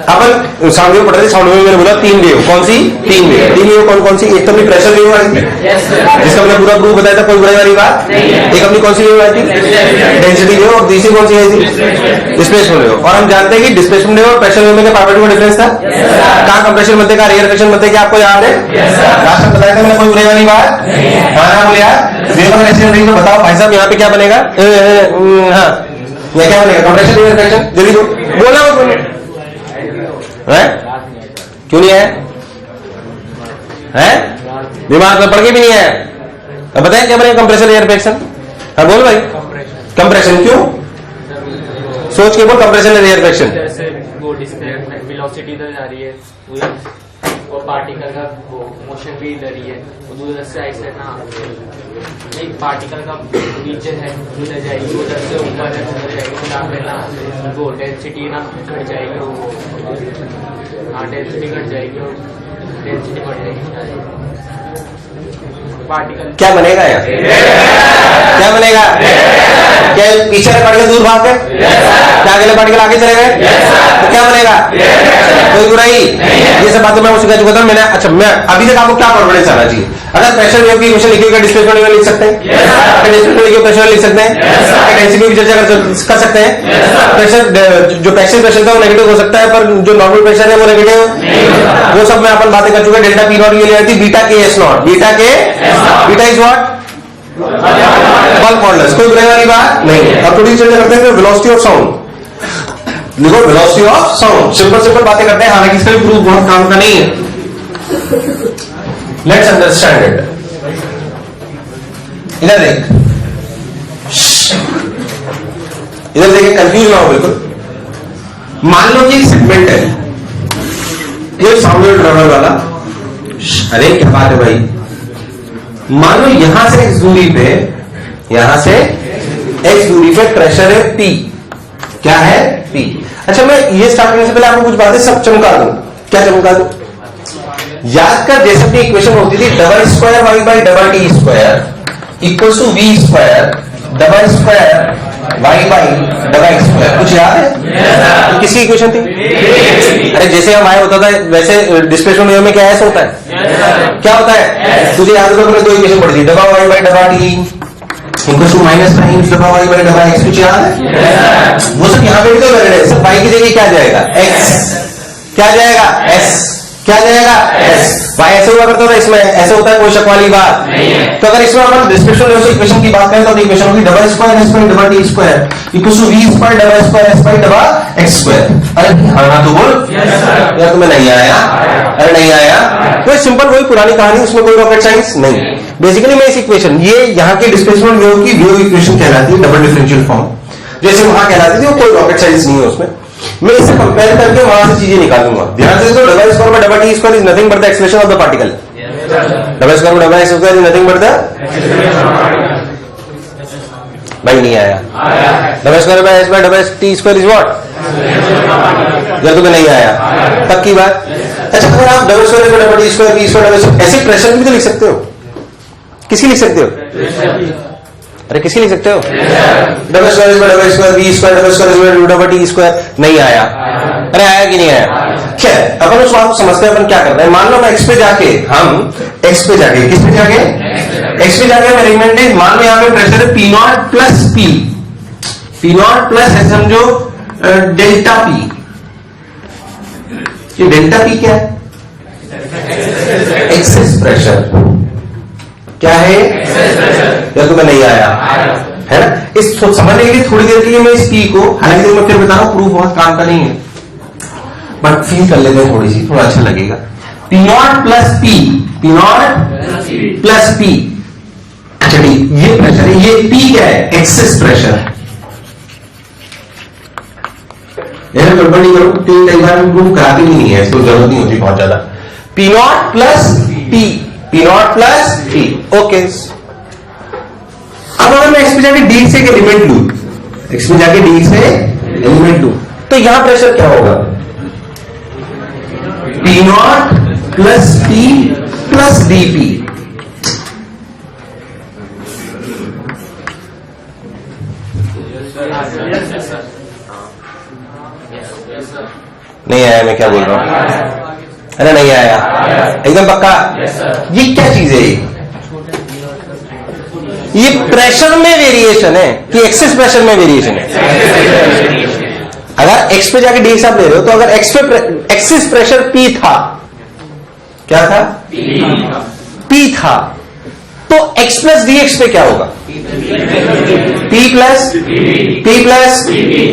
अपन sound wave पढ़ रहे थे, साउंड वेव मैंने बोला 3 वेव, कौन सी 3 वेव, 3 वेव कौन कौन सी, एक तो अपनी प्रेशर वेव आई थी जिसका हमने पूरा प्रूफ बताया था, कोई बुराई वाली बात, एक अपनी कौन सी वेव आई थी डेंसिटी वेव, और दूसरी कौन सी आई थी डिस्प्लेसमेंट वेव। और हम जानते हैं कि डिस्प्लेसमेंट वेव और प्रेशर वेव में पावर में डिफरेंस था, कहाँ कंप्रेशन बनते का रेयर फ्रिक्शन बनते, क्या आपको याद है? लास्ट में बताया था मैंने, कोई बुराई वाली बात हाँ बोले यार, बताओ भाई साहब यहाँ पे क्या बनेगा, हाँ ये क्या बनेगा, कंप्रेशन रेयर फ्रिक्शन, जल्दी बोला है? क्यों नहीं है? दिमाग में पढ़ के भी नहीं है। अब बताएं क्या बनेगा कंप्रेशन एयर फ्रिक्शन? हाँ बोल भाई। कंप्रेशन क्यों? सोच के बोल, कंप्रेशन एयर फ्रिक्शन। जैसे वो वेलोसिटी इधर जा रही है और पार्टिकल का मोशन भी इधर ही है, उधर से ऐसे ना एक पार्टिकल का नीचे है उधर जाएगी, उधर से ऊपर है उधर जाएगी, यहाँ पे ना वो डेंसिटी ना घट जाएगी, हाँ डेंसिटी घट जाएगी और डेंसिटी बढ़ जाएगी। पार्टिकल क्या बनेगा यार? क्या बनेगा? क्या पीछे पार्टिकल दूर भाग गए, क्या अगले पार्टिकल आगे चले गए, तो क्या बनेगा? कोई बुराई? ये सब बातें मैं मुझे कह चुका था मैंने। अच्छा, मैं अभी तक आपको क्या कॉन्फिडेंस आना चाहिए? अगर प्रेशर वेव की इक्वेशन लिखी होगी डिस्प्लेसमेंट वेव लिख सकते हैं, डिस्प्लेसमेंट लिखी प्रेशर लिख सकते हैं, डेंसिटी की चर्चा कर सकते हैं। प्रेशर जो पैसिव प्रेशर था वो नेगेटिव हो सकता है, पर जो नॉर्मल प्रेशर है वो नेगेटिव, वो सब मैं अपन बातें कर चुका। डेल्टा पी नॉट ये ले आती, बीटा के S not, beta is what? Bulk modulus. कोई बुराई वाली बात नहीं। अब थोड़ी चर्चा करते हैं वेलोसिटी ऑफ साउंड। लिखो वेलोसिटी ऑफ साउंड, सिंपल बातें करते हैं, हालांकि इसका भी प्रूफ बहुत काम का नहीं है। Let's understand it. इधर देख, इधर देखिए, कंफ्यूज ना हो बिल्कुल। मान लो कि एक सेगमेंट है, ये साउंड वेव ट्रैवल वाला। अरे क्या बात है भाई, मान लो यहां से x दूरी पे, यहां से x दूरी पे प्रेशर है P। क्या है? P। अच्छा, मैं ये स्टार्ट करने से पहले आपको कुछ बातें सब चमका दूं। क्या चमका दूं? याद कर, जैसे अपनी इक्वेशन होती थी double square y by double t square equal to v square double square y by double x square. कुछ याद है? तो किसकी इक्वेशन थी? अरे जैसे हम आए होता था वैसे डिस्प्लेसमेंट वेव में क्या ऐसा होता है? क्या होता है? तुझे याद होगा, दो इक्वेशन पढ़ी थी, double y by double t equal to minus times double y by double x. कुछ याद है? वो सब यहाँ पे भी तो वैलिड है। सब वाई की जगह क्या जाएगा? एक्स। क्या जाएगा? एस। क्या जाएगा? एस। वाई ऐसे हुआ करता था, इसमें ऐसे होता है, कोई शक वाली बात नहीं। तो अगर इसमें अपन डिस्प्लेसमेंट वेव से इक्वेशन की बात करें तो इक्वेशन होगी double square S by double t square equal to v square double square S by double x square. अरे हाँ तो बोल यार, तुम्हें नहीं आया? अरे नहीं आया? तो सिंपल वही पुरानी कहानी, उसमें कोई रॉकेट साइंस नहीं। बेसिकली मैं इस इक्वेशन, ये यहाँ की डिस्प्लेसमेंट वेव की वेव इक्वेशन कहलाती है, डबल डिफरेंशियल फॉर्म जैसे वहां कहलाती थी, वो कोई रॉकेट साइंस नहीं है उसमें। मैं इसे कंपेयर करके वहां से चीजें निकालूंगा। ध्यान से, तो double square by double t square is nothing but the expression of the particle. Double square by double x square is nothing but the, भाई नहीं आया? Double square by s by double t square is what? यार तुम्हें नहीं आया? पक्की बात? अच्छा, अगर आप double square by double t square v square double ऐसे प्रेशर भी तो लिख सकते हो। किसकी लिख सकते हो? अरे किसकी लिख सकते हो? Double square by double square v square double square by double t square. नहीं आया? अरे आया कि नहीं आया? खैर, अपन उस बात को समझते हैं। अपन क्या करते हैं, मान लो मैं एक्स पे जाके, हम एक्स पे जाके, किस पे जाके? एक्स पे जाके अरेंजमेंट है। मान लो यहाँ पे प्रेशर है P not plus P, P not plus है समझो डेल्टा पी। ये डेल्टा पी क्या है? Excess pressure. क्या है? या तुम्हें नहीं आया? है ना? इस समझने के लिए थोड़ी देर के लिए मैं इस पी को, हालांकि मैं फिर बता रहा हूं प्रूफ बहुत काम का नहीं है, बट फील कर लेते हैं थोड़ी सी, थोड़ा अच्छा लगेगा। P not plus P, P not plus P. अच्छा ठीक, ये प्रेशर है, ये पी क्या है? एक्सेस प्रेशर है। गड़बड़ नहीं करो, तीन कई बार प्रूफ कराती नहीं है, इसको जरूरत नहीं होती बहुत ज्यादा। P not plus P, P not plus P. Okay, अब अगर मैं एक्स पे जाके डी से एक एलिमेंट लू, एक्स पे जाके डी से एलिमेंट लू, तो यहां प्रेशर क्या होगा? P not plus P plus D P. नहीं आया? मैं क्या बोल रहा हूं? अरे नहीं आया? एकदम पक्का? ये क्या चीज है? ये प्रेशर में वेरिएशन है कि एक्सेस प्रेशर में वेरिएशन है? अगर एक्स पे जाके डी आप ले रहे हो तो अगर एक्स पे एक्सेस प्रेशर पी था, क्या था? पी था, तो एक्स प्लस डी एक्स पे क्या होगा? पी प्लस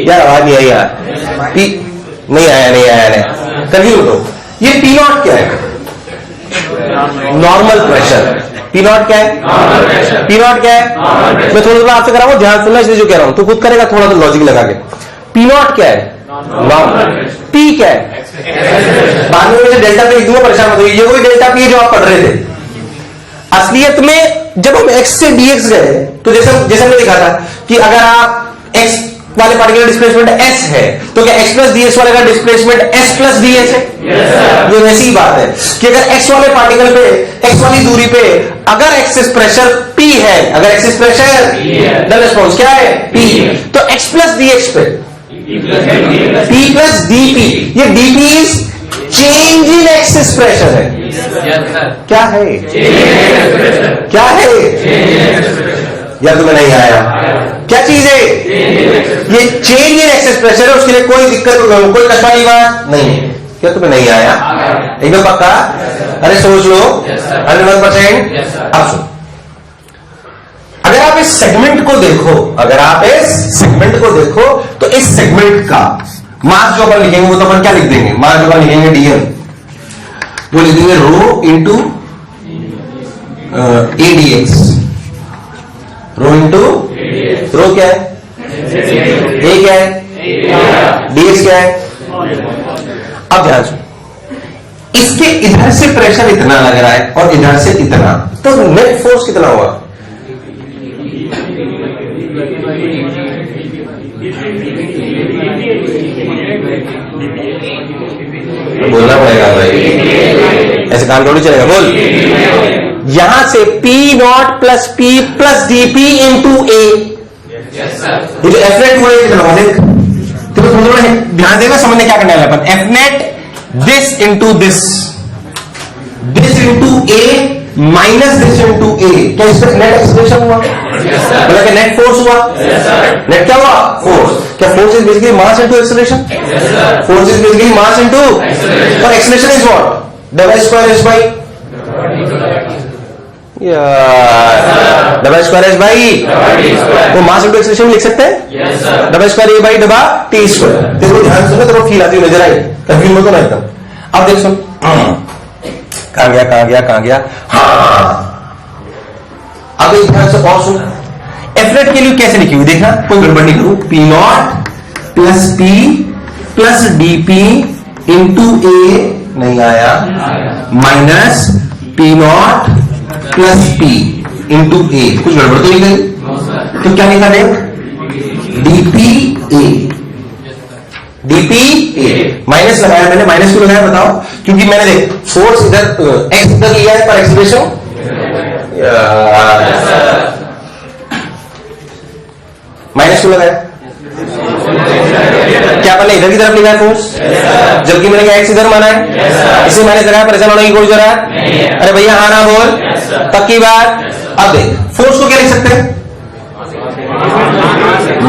यार आवाज नहीं आई यार, पी नहीं आया कभी तो ये पी नॉट क्या है? Normal pressure. पी नॉट क्या है? पी नॉट क्या है? मैं थोड़ा आपसे करा हूं, ध्यान सुनना इसलिए जो कह रहा हूं, तो खुद करेगा थोड़ा सा लॉजिक लगा के। पी नॉट क्या है? नॉर्मल। पी क्या है? बाद में मुझे डेल्टा पे लिख दूंगा, परेशान मत होइए, ये वही डेल्टा पी है जो आप पढ़ रहे थे। असलियत में जब हम x से dx गए तो जैसे हमने देखा था कि अगर आप x वाले पार्टिकल डिस्प्लेसमेंट s है तो क्या x प्लस ds वाले का डिस्प्लेसमेंट s प्लस ds है? ये वैसी ही बात है कि अगर x वाले पार्टिकल पे x वाली दूरी पे अगर एक्सेस प्रेशर p है, अगर एक्सेस प्रेशर देन रिस्पांस क्या है? p। तो x प्लस dx पे p प्लस dp, ये dp is change in excess pressure है। क्या है? क्या है? या तुम्हें नहीं आया? क्या चीज है? ये चेंज इन एक्सेस प्रेशर है, उसके लिए कोई दिक्कत कोई कष्ट वाली बात नहीं। क्या तुम्हें नहीं आया? एकदम पक्का? अरे सोच लो 100%। अब सुनो, अगर आप इस सेगमेंट को देखो, अगर आप इस सेगमेंट को देखो तो इस सेगमेंट का मास जो अपन लिखेंगे वो तो अपन क्या लिख देंगे? मास जो अपन लिखेंगे डीएम, वो लिख देंगे rho into ADX. Rho into rho क्या है? ए क्या है? डीएक्स क्या है? अब ध्यान सुनो, इसके इधर से प्रेशर इतना लग रहा है और इधर से इतना, तो नेट फोर्स कितना हुआ? बोलना पड़ेगा भाई, ऐसे काम थोड़ी चलेगा। बोल, यहां से P not plus P plus DP into A, ये जो एफ नेट हुआ है तो थोड़ा ध्यान देगा, समझने क्या करना है अपन। F net this into this into A minus this into A, क्या इसमें नेट एक्सप्रेशन हुआ? मतलब क्या नेट फोर्स हुआ? नेट क्या हुआ? फोर्स। क्या force is basically mass into acceleration? Force is basically mass into, और acceleration is what? Double square S by double square S by, तो मास इनटू एक्सेलरेशन लिख सकते हैं double square A by double T square. देखो ध्यान सुनो, तो feel आती हुई नजर आई, कंफ्यूज मत होना एकदम। अब देख सुन, कहां गया? हाँ, अब एक ध्यान से और सुन, एफ नेट के लिए कैसे लिखी हुई देखना, कोई गड़बड़ नहीं करूं। P not plus P plus DP into A, नहीं आया, minus P not plus P into A, कुछ गड़बड़ तो नहीं गई? तो क्या लिखा देख? DP A, DP A minus लगाया मैंने। माइनस क्यों लगाया बताओ? क्योंकि मैंने देख फोर्स इधर एक्स इधर लिया है पर एक्सेलरेशन माइनस क्यों लगाया? क्या मैंने इधर की तरफ लिखा है फोर्स, जबकि मैंने क्या एक्स इधर माना है, इसे माइनस लगाया, परेशान होने की कोई जरूरत? अरे भैया हाँ ना बोल, पक्की बात। अब देख फोर्स को क्या लिख सकते हैं?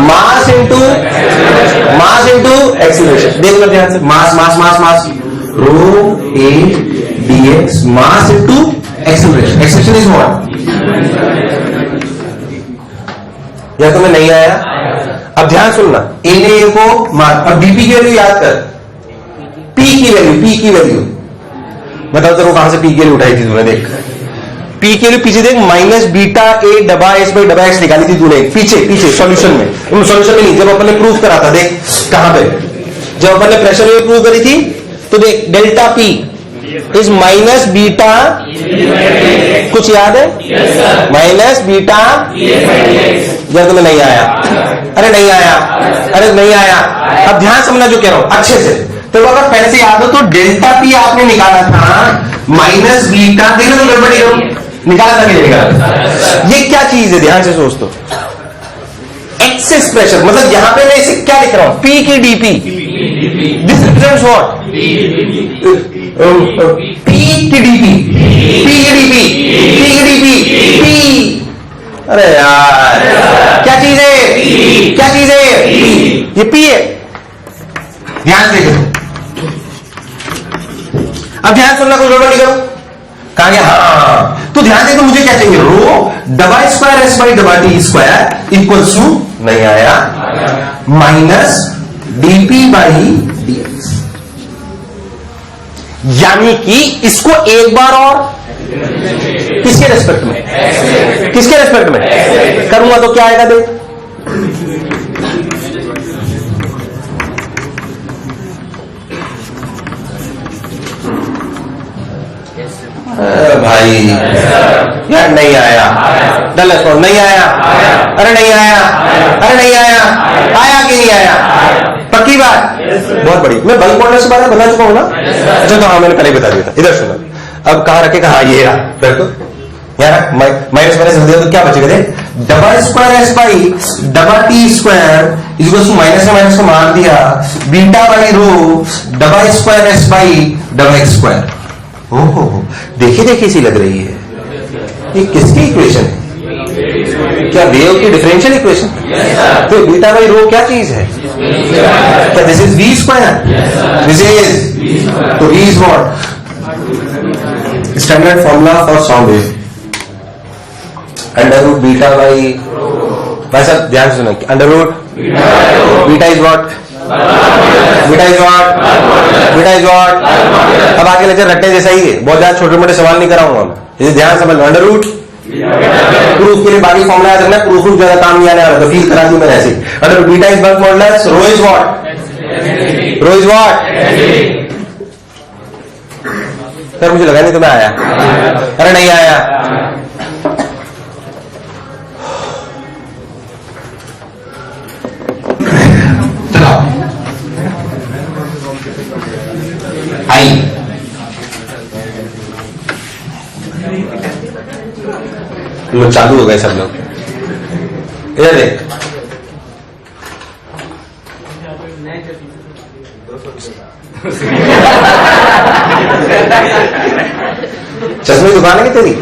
Mass into acceleration. देख लो ध्यान से, mass mass mass mass, rho A DX, mass into acceleration. Acceleration is what? या तुम्हें नहीं आया? अब ध्यान सुनना, ए ने ए को मार, अब डीपी की वैल्यू याद कर, पी की वैल्यू बताओ तेरे को कहां से पी की वैल्यू उठाई थी तूने? देख पी के लिए पीछे देख, माइनस बीटा ए डबा एस बाई डबा एक्स निकाली थी तूने पीछे सॉल्यूशन में। सॉल्यूशन में नहीं, जब अपन ने प्रूव करा था, देख कहां पे, जब अपन ने प्रेशर वेव प्रूव करी थी तो देख delta P is minus beta, कुछ याद है? माइनस बीटा, या तुम्हें नहीं आया? अरे नहीं आया। अब ध्यान समझना जो कह रहा हूं अच्छे से, तो अगर पहले से याद हो तो डेल्टा पी आपने निकाला था माइनस बीटा, देखो तो गड़बड़ी निकाला था कि नहीं निकाला? ये क्या चीज है? ध्यान से सोच, तो एक्सेस प्रेशर, मतलब यहां पे मैं इसे क्या लिख रहा हूं, P की dP, this represents what, P की dP, P की dP, P की dP, P। अरे यार क्या चीज है, क्या चीज है, ये P है। ध्यान से देखो, अब ध्यान सुनना, कोई गड़बड़ नहीं करो। कहा गया हाँ, तो ध्यान दे, तो मुझे क्या चाहिए, रो डबा square S by double T square equals to, नहीं आया, माइनस डीपी बाई डीएक्स। यानी कि इसको एक बार और किसके रेस्पेक्ट में, किसके रेस्पेक्ट में करूंगा तो क्या आएगा, देख भाई यार नहीं आया, डल स्कोर नहीं आया, अरे नहीं आया, अरे नहीं आया, आया कि नहीं आया, पक्की बात, बहुत बड़ी। मैं बल्क मॉडल से बारे में बता चुका हूं ना, अच्छा तो हाँ मैंने पहले बता दिया था। इधर सुनो, अब कहां रखे, कहा ये रहा, फिर तो यार माइनस माइनस दिया तो क्या बचेगा, देख double square S by double T square equal to minus में माइनस को मार दिया, beta by rho double square S by double x square. ओहो देखिए देखिए सी लग रही है, ये किसकी इक्वेशन है, क्या वेव की डिफरेंशियल इक्वेशन, तो बीटा बाई रो क्या चीज है, क्या this is V square, this is, तो V is what, standard formula for sound wave, under root beta by, भाई साहब ध्यान से सुनो, under root beta is what, beta is what, beta is what. अब आगे लेक्चर रट्टे जैसा ही है, बहुत ज्यादा छोटे मोटे सवाल नहीं कराऊंगा मैं, इसे ध्यान समझ लो। अंडर रूट प्रूफ के लिए बाकी फॉर्मूला याद रखना, प्रूफ ज्यादा काम नहीं आने वाला, तो फील करा दी मैंने ऐसे। Under root beta is bulk modulus, rho is what, rho is what. Sir मुझे लगा नहीं तुम्हें आया, अरे नहीं आया, आई लोग चालू हो गए सब लोग, इधर देख चश्मे की दुकान है कि तेरी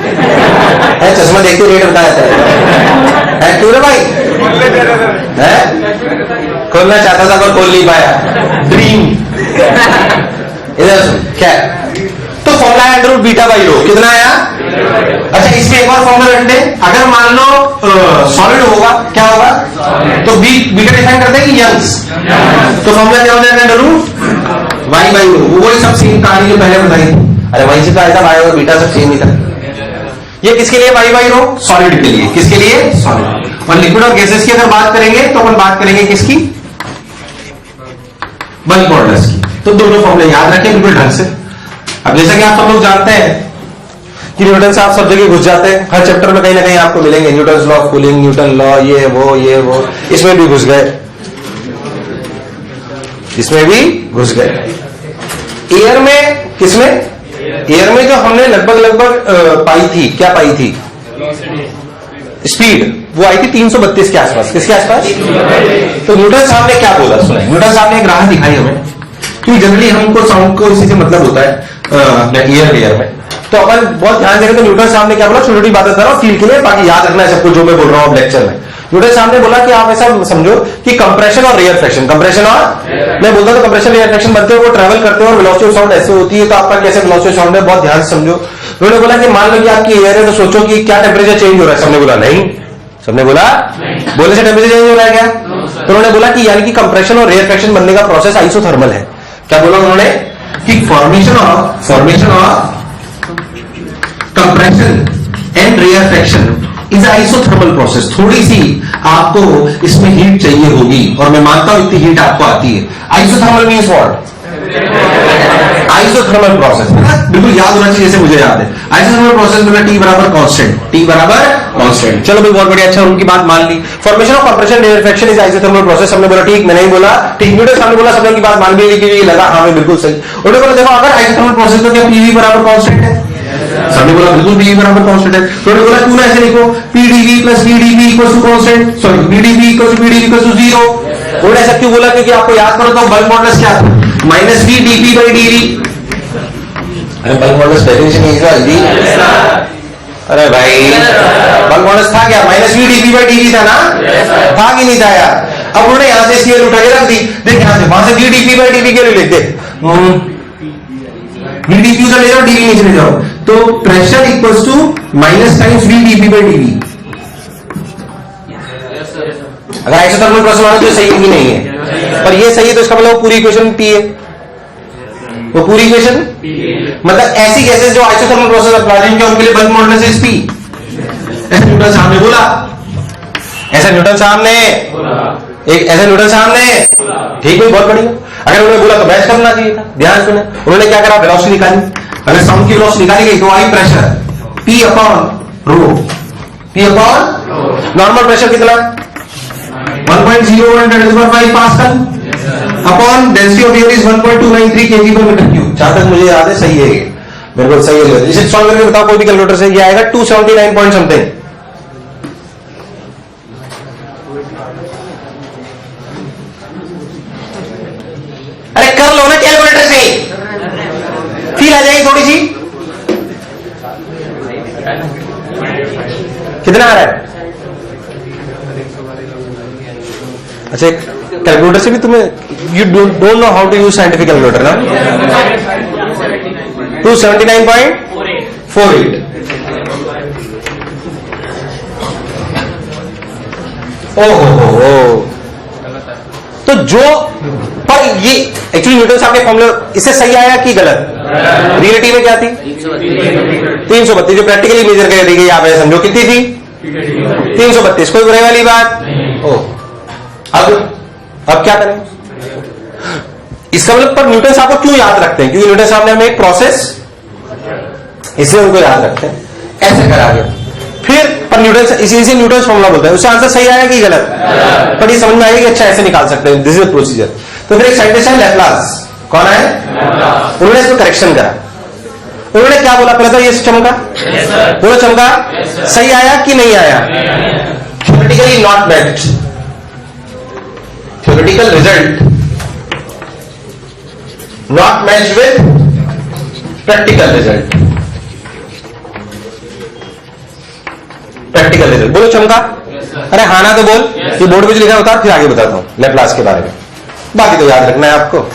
है, चश्मा देखते रेट बताया है क्यों रे भाई, है खोलना चाहता था पर खोल नहीं पाया, ड्रीम। इधर क्या, तो फॉर्मूला है under root beta by rho, कितना आया, अच्छा इसमें एक और फॉर्मूला रख दे, अगर मान लो सॉलिड होगा क्या होगा, तो बीटा डिफाइन करते हैं कि यंग्स, तो फॉर्मूला क्या हो जाएगा, under root y by rho, वही सब सेम कहानी जो पहले बताई थी। अरे वहीं से तो आया था वाई और बीटा सब सेम ही था। ये किसके लिए वाई बाई रो, सॉलिड के लिए, किसके लिए, सॉलिड। और लिक्विड और गैसेस की अगर बात करेंगे तो अपन बात करेंगे किसकी, बल्क मॉडुलस की। तो दोनों फॉर्मूले याद रखें बिल्कुल ढंग से। अब जैसा कि आप सब लोग जानते हैं कि न्यूटन से आप सब जगह घुस जाते हैं, हर चैप्टर में कहीं ना कहीं आपको मिलेंगे, Newton law of cooling, Newton law, ये वो, इसमें भी घुस गए, इसमें भी घुस गए। एयर में, किसमें, एयर में जो हमने लगभग पाई थी, क्या पाई थी, स्पीड, वो आई थी 332 के आसपास, किसके आसपास, तो न्यूटन साहब ने क्या बोला सुना, न्यूटन साहब ने एक राह दिखाई हमें, क्योंकि जनरली हमको साउंड को इसी से मतलब होता है एयर में, तो अपन बहुत ध्यान देंगे। तो न्यूटन साहब ने क्या बोला, छोटी छोटी बातें कर रहा हूं फील के लिए, बाकी याद रखना है सबको जो मैं बोल रहा हूं लेक्चर में। न्यूटन साहब ने बोला कि आप ऐसा समझो कि कंप्रेशन और रेयर फ्रैक्शन, कंप्रेशन और, मैं बोलता तो कंप्रेशन रेयर फ्रैक्शन बनते हैं, वो ट्रैवल करते हैं और वेलोसिटी ऑफ साउंड ऐसे होती है, तो आपका कैसे वेलोसिटी ऑफ साउंड है, बहुत ध्यान से समझो। उन्होंने बोला कि मान लो कि आपकी एयर है, तो सोचो कि क्या टेम्परेचर चेंज हो रहा है, सबने बोला नहीं, सबने बोला बोलने से टेम्परेचर चेंज हो रहा है क्या, तो उन्होंने बोला कि यानी कि कंप्रेशन और रेयर फ्रैक्शन बनने का प्रोसेस आइसोथर्मल है। क्या बोला उन्होंने कि formation of compression and rarefaction is isothermal process. थोड़ी सी आपको इसमें हीट चाहिए होगी, और मैं मानता हूं इतनी हीट आपको आती है। Isothermal means what, isothermal process, बिल्कुल याद होना चाहिए जैसे मुझे याद है। आइसोथर्मल प्रोसेस में T बराबर कांस्टेंट, T बराबर कांस्टेंट। चलो भाई बहुत बढ़िया, अच्छा उनकी बात मान ली। Formation of compression rarefaction is isothermal process, हमने बोला ठीक, मैंने नहीं बोला ठीक, न्यूटन साहब ने बोला, सब लोगों की बात मान भी ली, लगा हाँ मैं बिल्कुल सही। उन्होंने बोला देखो अगर आइसोथर्मल प्रोसेस तो क्या PV बराबर कांस्टेंट है, सबने बोला बिल्कुल पीवी बराबर कांस्टेंट है। तो बोला क्यों ना ऐसे लिखो PDV plus PDV equal to constant, sorry PDV equal to PDV equal to 0। उन्होंने ऐसा क्यों बोला? क्योंकि आपको याद करो तो बल्क मॉडुलस क्या था? Minus V dP by dV. अरे बल्क मॉडुलस डेफिनेशन इज अरे भाई बल्क मॉडुलस था क्या? Minus V dP by dV था ना? था कि नहीं था यार? अब उन्होंने यहां से स्केल उठा के रख दी, देख यहां से वहां से वी डीपी बाई डीवी के लिए लिख दे, वी डीपी उधर ले जाओ, डीवी नीचे ले जाओ, तो pressure equals to minus times V dP by dV. अगर आइसोथर्मल प्रोसेस मानो तो सही ही नहीं है, पर ये सही है तो इसका मतलब पूरी इक्वेशन पी है, वो पूरी इक्वेशन मतलब ऐसी गैसेस जो आइसोथर्मल प्रोसेस अप्लाई हैं उनके लिए बल्क मॉडुलस इज पी। ऐसा न्यूटन साहब ने बोला, ऐसा न्यूटन साहब ने एक ऐसा न्यूटन साहब ने ठीक है, बहुत बढ़िया। अगर उन्होंने बोला तो मैच करना चाहिए था। ध्यान सुने, उन्होंने क्या करा? वेलोसिटी निकाली। अगर साउंड की वेलोसिटी निकाली गई तो आई pressure P upon rho, P upon normal pressure कितना? 1.01 pascal upon density of air is 1.293 kg per meter cube। जहां तक मुझे याद है सही है, बिल्कुल सही है। इसे सॉल्व करके बताओ कोई भी कैलकुलेटर से, ये आएगा 279 पॉइंट समथिंग। अरे कर लो ना कैलकुलेटर से, फील आ जाएगी थोड़ी सी। कितना आ रहा है? अच्छा कैलकुलेटर से भी तुम्हें you don't know how to use scientific calculator ना? 279.48। ओहो, तो जो पर ये एक्चुअली न्यूटन साहब के फॉर्मूला इससे सही आया कि गलत? रिलेटिव में क्या थी? 332, जो प्रैक्टिकली मेजर कर दी गई। आप ऐसे समझो कितनी थी? 332। कोई बुराई वाली बात? ओह, अब क्या करें? इसका मतलब पर न्यूटन साहब को क्यों याद रखते हैं? क्योंकि न्यूटन साहब ने हमें एक प्रोसेस, इसलिए उनको याद रखते हैं। ऐसे करा गया फिर, पर न्यूटन इसी न्यूटन फॉर्मूला बोलते हैं। उससे आंसर सही आया कि गलत? पर ये समझ में आएगा कि अच्छा ऐसे निकाल सकते हैं, दिस इज प्रोसीजर। तो फिर एक साइंटिस्ट है लैप्लास, कौन है? उन्होंने इसको करेक्शन करा। उन्होंने क्या बोला? पहले तो ये चमका, बोलो चमका, सही आया कि नहीं आया? Theoretically not matched, theoretical result not matched with practical result, practical result। बोलो चमका? अरे हाँ ना तो बोल। ये बोर्ड पे जो लिखा होता है फिर आगे बताता हूँ लैप्लास के बारे में, बाकी तो याद रखना है आपको। Okay,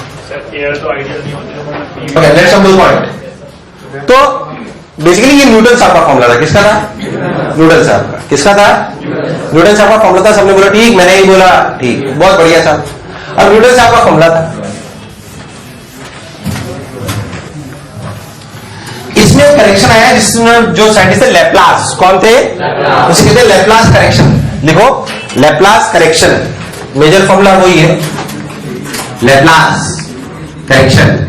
let's sum point. तो बेसिकली ये न्यूटन साहब का फॉर्मूला था। किसका था? न्यूटन साहब का। किसका था? न्यूटन साहब का फॉर्मूला था। सबने बोला ठीक, मैंने ही बोला ठीक, बहुत बढ़िया था। अब न्यूटन साहब का फॉर्मूला था, इसमें करेक्शन आया जिसमें जो साइंटिस्ट थे लैप्लास, कौन थे? उसे कहते हैं लैप्लास करेक्शन। लिखो लैप्लास करेक्शन, मेजर फॉर्मूला वही है, लैप्लास करेक्शन।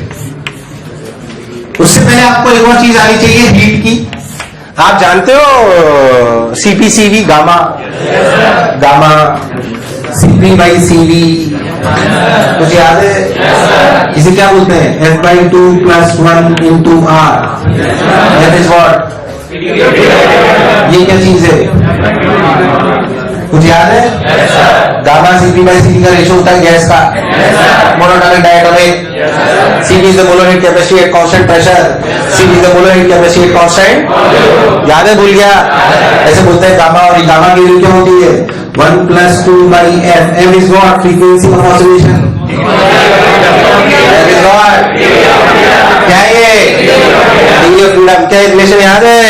उससे पहले आपको एक और चीज आनी चाहिए हीट की। आप जानते हो CPCV, gamma, gamma CP by CV, कुछ याद है? इसे क्या बोलते हैं? F/2 + 1 × R। That is what? ये क्या चीज है? कुछ याद है? गामा सीपी बाई सीवी का रेशो होता है गैस का, monotonic diatonic. Cp is the molar heat capacity at constant pressure, Cp is the molar heat capacity at constant। याद है? भूल गया? ऐसे बोलते हैं गामा, और गामा की वैल्यू क्या होती है? 1 + 2/f। m is what? Frequency of oscillation। That is what? क्या है ये? फ्रीडम। क्या रिलेशन याद है?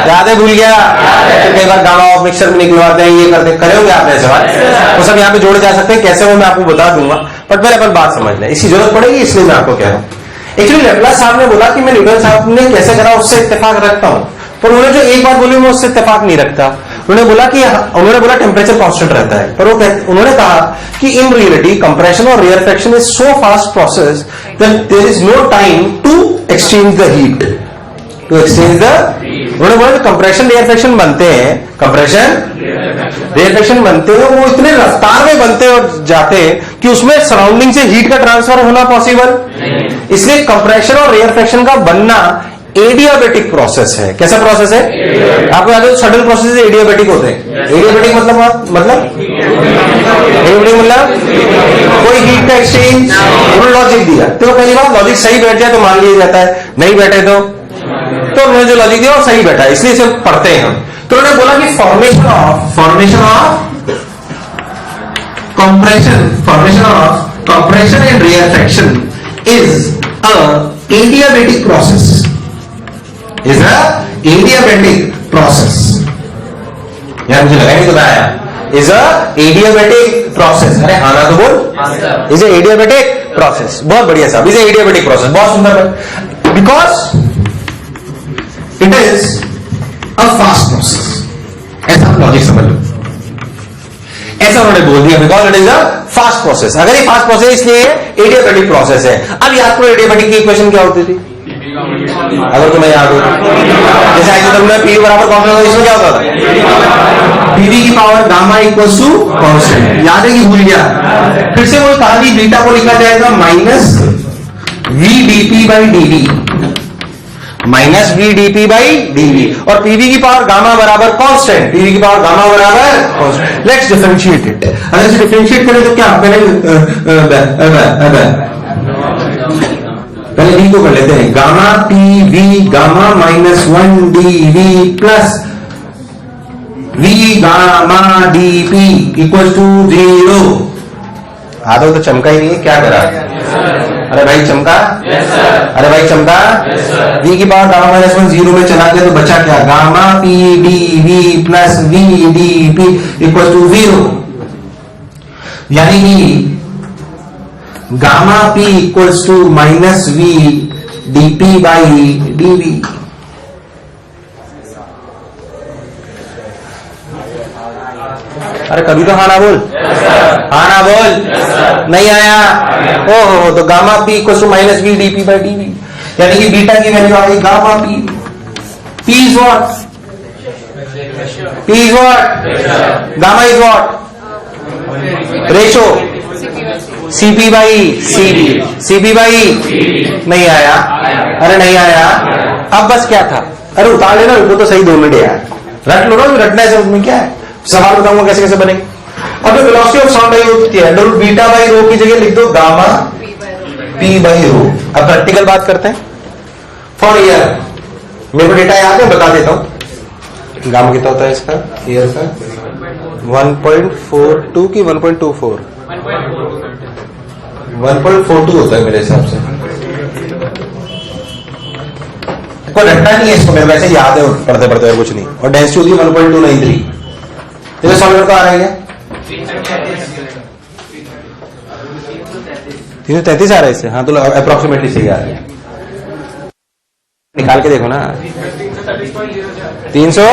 याद है? भूल गया? कई बार गामा ऑफ मिक्सचर में निकलवाते हैं, ये करते करे होंगे आपने सवाल, वो सब यहाँ पे जोड़े जा सकते हैं। कैसे वो मैं आपको बता दूंगा, बट पहले अपन बात समझ लें, इसकी जरूरत पड़ेगी इसलिए मैं आपको कह रहा हूँ। एक्चुअली लैप्लास साहब ने बोला कि मैं न्यूटन साहब ने कैसे करा उससे इत्तेफाक रखता हूँ, पर उन्होंने जो एक बात बोली मैं उससे इत्तेफाक नहीं रखता। उन्होंने बोला टेम्परेचर कांस्टेंट रहता है, पर उन्होंने कहा कि इन रियलिटी कंप्रेशन और rarefaction is so fast process that there is no time to exchange the heat, to exchange the. उन्होंने बोला कंप्रेशन रेयरफेक्शन बनते हैं, कंप्रेशन रेयरफेक्शन बनते हैं, वो इतने रफ्तार में बनते और जाते हैं कि उसमें सराउंडिंग से हीट का ट्रांसफर होना पॉसिबल। इसलिए कंप्रेशन और रेयरफेक्शन का बनना एडियाबेटिक प्रोसेस है। कैसा प्रोसेस है? आपको याद है सडन प्रोसेस एडियाबेटिक होते हैं। एडियाबेटिक मतलब एडियाबेटिक मतलब कोई हीट का एक्सचेंज, उन्होंने लॉजिक दिया तो पहली बात लॉजिक सही बैठ जाए तो मान लिया जाता है, नहीं बैठे तो उन्होंने जो लॉजिक दिया वो सही बैठा है, इसलिए इसे पढ़ते हैं हम। तो उन्होंने बोला कि formation of compression and rarefaction is a adiabatic process. यार मुझे लगा नहीं तो आया। Is a adiabatic process. अरे हाँ ना तो बोल। Is a adiabatic process. बहुत बढ़िया साहब। Is a adiabatic process. बहुत सुंदर है। Because it is a fast process. ऐसा लॉजिक समझ लो। ऐसा उन्होंने बोल दिया because it is a fast process. अगर ये फास्ट प्रोसेस इसलिए एडियाबेटिक प्रोसेस है। अब याद करो एडियाबेटिक की इक्वेशन क्या होती थी अगर तुम्हें याद हो, जैसे आई तुमने पी बराबर कॉन्स्टेंट, इसमें क्या होता था पीवी की power gamma equal to constant. याद है कि भूल गया? फिर से वो कहा कि बीटा को लिखा जाएगा minus V dP by dV, minus V dP by dV, और पीवी की पावर गामा बराबर कांस्टेंट, पीवी की पावर गामा बराबर कांस्टेंट। Let's differentiate it. अगर इसे डिफरेंशिएट करें तो क्या पहले वी को कर लेते हैं, gamma P V gamma minus 1 D V plus V gamma D P equal to 0। आधा तो चमका ही नहीं है, क्या करा? अरे भाई चमका? अरे भाई चमका? वी की पावर गामा माइनस 1 0 में चला गया तो बचा क्या? Gamma P D V plus V D P equal to 0। यानी कि gamma P equals to minus V dP by dV. अरे कभी तो हाँ ना बोल, हाँ ना बोल। नहीं आया? ओहो, तो gamma P equals to minus V dP by dV, यानी कि बीटा की वैल्यू आ गई gamma P. P is what? P is what? Gamma is what? Ratio CP by CB, CP by नहीं आया। अरे नहीं आया। अब बस क्या था? अरे उतार लेना, रुको तो सही 2 मिनट यार, रट लो ना, रटना है उसमें क्या है, सवाल बताऊंगा कैसे कैसे बनेंगे। अब जो वेलोसिटी ऑफ साउंड आई होती है under root beta by rho की जगह लिख दो गामा पी बाई रो। अब प्रैक्टिकल बात करते हैं। फॉर ईयर मेरे को डेटा याद है, बता देता हूं। गामा कितना होता है इसका ईयर का? 1.42 की 1.24? 1.42 होता है मेरे हिसाब से। कोई रटना नहीं है इसको, मेरे वैसे याद है पढ़ते पढ़ते और कुछ नहीं। और डेंसिटी होती है 1.293। तो सॉल्वर का आ रहा है क्या? 333 आ रहा है इससे। हाँ तो अप्रोक्सीमेटली सही आ रहा है, निकाल के देखो ना। 300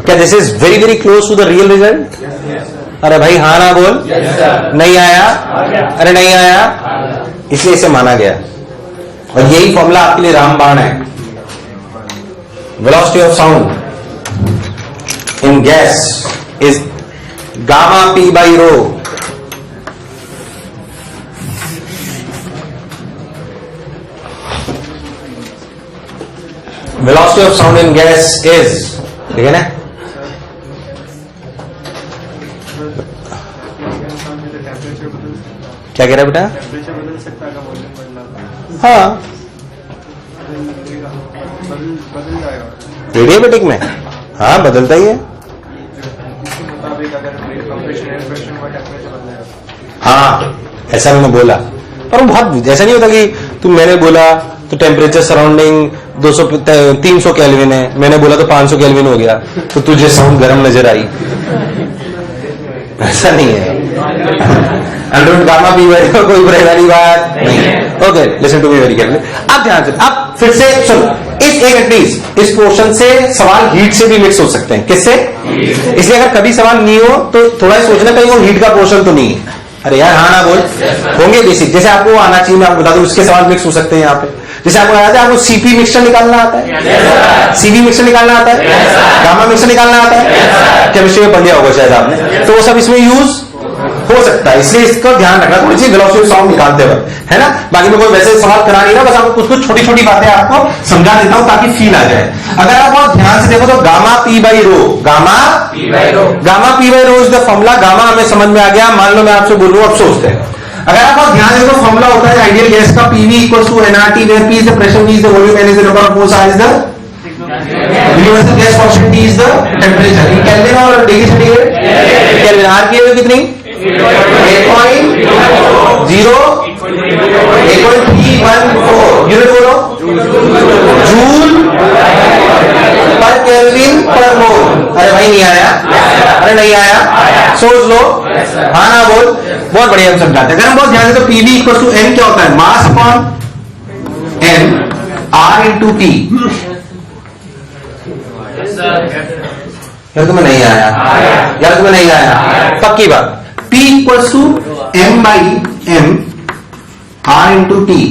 क्या this is very very close to the real result? अरे भाई हाँ ना बोल। नहीं आया? अरे नहीं आया, इसलिए इसे माना गया। और यही फॉर्मूला आपके लिए रामबाण है। Velocity of sound in gas is gamma P by rho. Velocity of sound in gas is, ठीक है ना? क्या कह रहा है बेटा? हाँ एडियाबेटिक में हाँ बदलता ही है। हाँ ऐसा मैंने बोला, पर बहुत ऐसा नहीं होता कि तुम मैंने बोला तो टेम्परेचर सराउंडिंग 300 केल्विन है, मैंने बोला तो 500 केल्विन हो गया तो तुझे साउंड गर्म नजर आई, ऐसा नहीं है। अंडर गामा पी कोई बुराई वाली बात नहीं है। Okay listen to me very carefully. अब ध्यान से, अब फिर से सुनो, एटलीस्ट इस पोर्शन से सवाल हीट से भी मिक्स हो सकते हैं। किससे? इसलिए अगर कभी सवाल नहीं हो तो थोड़ा सोचना कहीं वो हीट का पोर्शन तो नहीं है। अरे यार हाँ ना बोल। होंगे बेसिक, जैसे आपको आना चाहिए, मैं आपको बता दूं इसके सवाल मिक्स हो सकते हैं यहाँ पे। जैसे आपको याद है, आपको सीपी मिक्सचर निकालना आता है, सीपी मिक्सचर निकालना आता है, गामा मिक्सचर निकालना आता है, केमिस्ट्री में पढ़ लिया होगा शायद आपने, तो वो सब इसमें यूज हो सकता है, इसलिए इसका ध्यान रखना थोड़ी सी वेलोसिटी ऑफ साउंड निकालते हुए, है ना। बाकी मैं कोई वैसे सवाल करा नहीं रहा, बस आपको कुछ कुछ छोटी छोटी बातें आपको समझा देता हूं ताकि फील आ जाए। अगर आप बहुत ध्यान से देखो तो gamma P by rho, gamma P by rho is the formula. Gamma हमें समझ में आ गया, मान लो मैं आपसे बोल रहा हूं, अब सोचते हैं। अगर आप बहुत ध्यान से देखो फॉर्मूला होता है आइडियल गैस का, PV equals to NRT, where P is the pressure, V is the volume, N is the number of moles, R is the universal gas constant, T is the temperature in Kelvin और degree centigrade Kelvin. R की value कितनी? 8.314 unit बोलो, joule पर kelvin पर मोल। अरे भाई नहीं आया, अरे नहीं आया, सोच लो, हाँ ना बोल, बहुत बढ़िया हम समझाते हैं। अगर हम बहुत ध्यान से तो पीवी इक्वल टू एन क्या होता है? Mass upon N R into T. यार तुम्हें नहीं आया, यार तुम्हें नहीं आया, पक्की बात। P equals to m by m r into T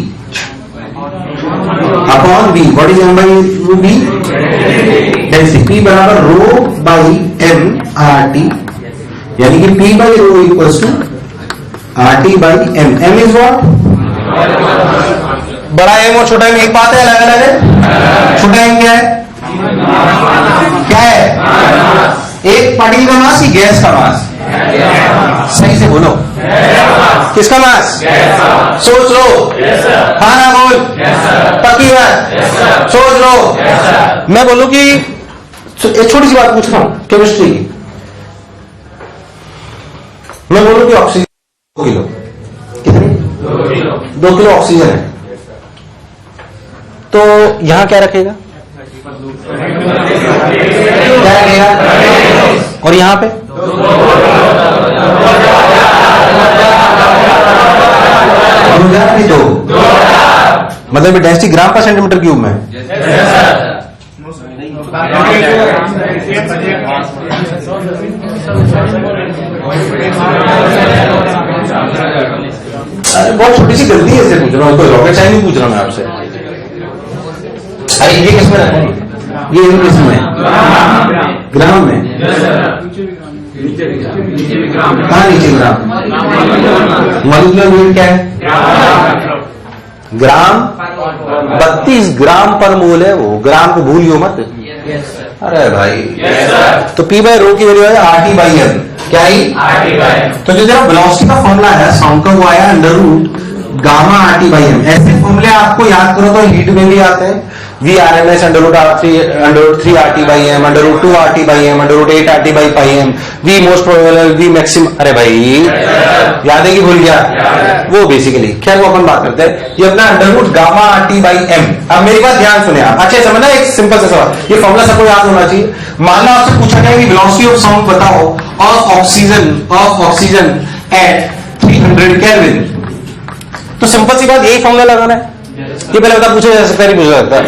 upon b। What is m by b? Density. P बराबर rho by m R T, यानी कि P by rho equals to R T by m। m is what? बड़ा m और छोटा m एक बात है, अलग अलग है। छोटा m क्या है? क्या है? एक पार्टिकल का मास कि गैस का मास? सही से बोलो, किसका मास? सोच लो, हाँ ना बोल, पक्की बात, सोच लो। मैं बोलूं कि एक छोटी सी बात पूछ रहा हूं केमिस्ट्री की, मैं बोलूं कि ऑक्सीजन 2 किलो, कितनी? 2 किलो ऑक्सीजन है, तो यहां क्या रखेगा? क्या रखेगा? और यहां पे दो, मतलब डेंसिटी ग्राम पर सेंटीमीटर क्यूब में। अरे बहुत छोटी सी गलती है, पूछ रहा हूँ, कोई रॉकेट साइंस पूछ रहा हूँ मैं आपसे। अरे ये किसमें रखा? ये किसमें? ग्राम में। कहाँ नीचे ग्राम? मॉलिक्यूलर वेट क्या है? ग्राम 32 ग्राम पर मोल है वो, ग्राम को भूलियो मत। अरे भाई, तो पी बाई रो की वैल्यू है आर टी बाई एम। क्या ही? तो जो जरा वेलोसिटी का फॉर्मूला है साउंड का, वो आया under root gamma R T by M. ऐसे फॉर्मूले आपको याद करो तो हीट में भी आते हैं, V R M S under root 3 R T by M, under root 2 R T by M, under root 8 R T by pi M, V most probable, V maximum. अरे भाई याद है कि भूल गया? वो बेसिकली, खैर वो अपन बात करते हैं। ये अपना under root gamma R T by M. अब मेरी बात ध्यान सुने आप, अच्छे समझना, एक सिंपल सा सवाल, ये फॉर्मूला सबको याद होना चाहिए। मान लो आपसे पूछा गया कि वेलोसिटी ऑफ साउंड बताओ ऑफ ऑक्सीजन एट 300 केल्विन, तो सिंपल सी बात, यही फॉर्मूला लगाना है। ये पहले बता पूछा जा सकता है, पूछा जाता है,